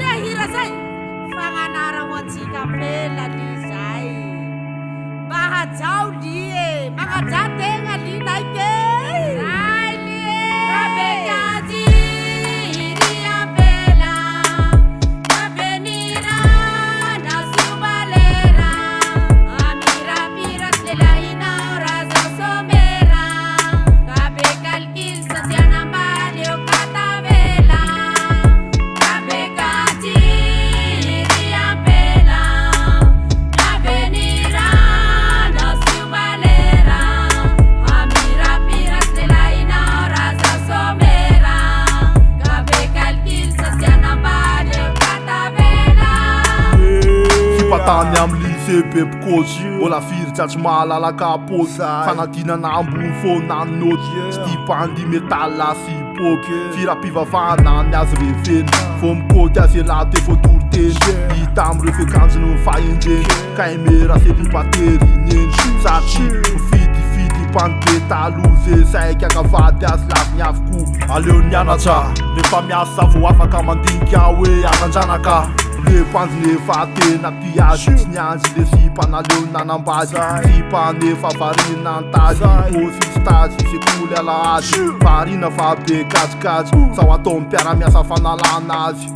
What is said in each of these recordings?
Te hira zay fagnanara ho antsika pela li zay mba hajao li e magnaja tegna li naike zay li e abekaji iri apela avenira nasio balera amirapira slelaina oraza somera kabekalkil sasiana malio katavela abekaji iri apela avenira nasio balera amirapira slelaina oraza somera kabekalkil sasiana malio katavela Sipatany am lycée bebikozy mbola firy tsy mahalalaka pôzy fanadinana ambony fôna nôty tsy tia pandy métal sy pôky firapivavahana ny azy reveny fô mikôty azy elaty fô toriteny hita amreo fekanjony fahendreny kaimera selipatery neny satria mifidyfidy pandy betaloze saika akavady azy laviny avoko aleo nianatra rehefa miasa vao afaka mandinika hoe anandranaka le pandy nefa tena piazy tsy nianjy le sipanaleo nanambady sipa nefa varina antazy pôsy stazy sekoly alahady varina fa be kajikajy sao atao mpiara-miasa fanalana azy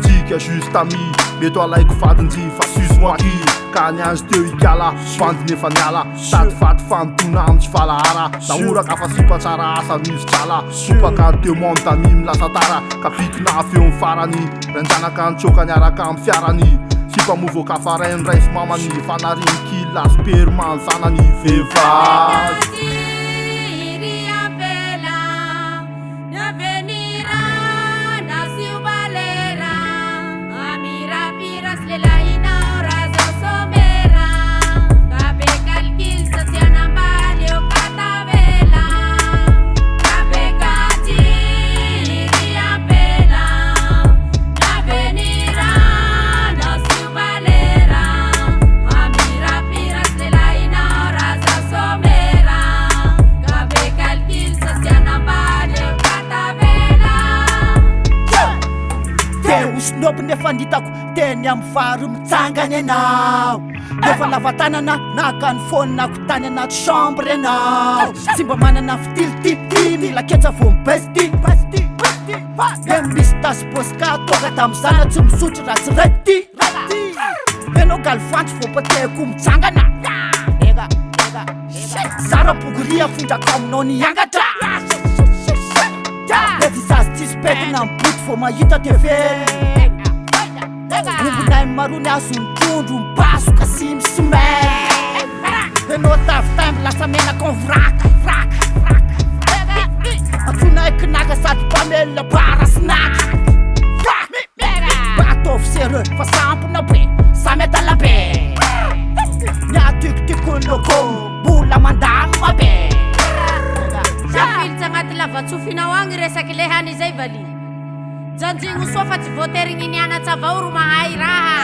tsika juste ami mety alaiko vadinjy fa susy moaky ka nianzy teo ikala pandy nefa niala tady faty fanontona amitsy falahara naoraka fa sipa tsara asa misy trala sopaka teo montany milasa tara ka pikina feo ny farany ranjanaka nitsôka niaraka amy fiarany sipa movoaka farainy raisy mamany fanariny kila sperman zanany vevavy Snob nefa nitako teny amy vary mitsangany anao nefa lavatanana nakany fonako tany anaty chambre anao tsy mba manana fitilitity mila ketsa vo mibesty e misy tasy boska tonga tam'zana tsy misotro raha tsy rety enao galifantsy vo pateko mitsangana zara bogoria fondraka aminao niangatra mety zazy tsisy petina miboty vo mahita tevely ombonay marony azony trondro mibasoka sy misimay enao tavitamby lasa menaka vraka atsonay kinaka sady mpamelona bara sinaka ataovy sereux fa sampona be sametalabe niatikotiko loko mbola mandamy mabe Safilitsy agnaty lavatsofinao agny resaky le hany zay vali janjigno soa fa tsy voaterigny nianatsy avao ro mahay raha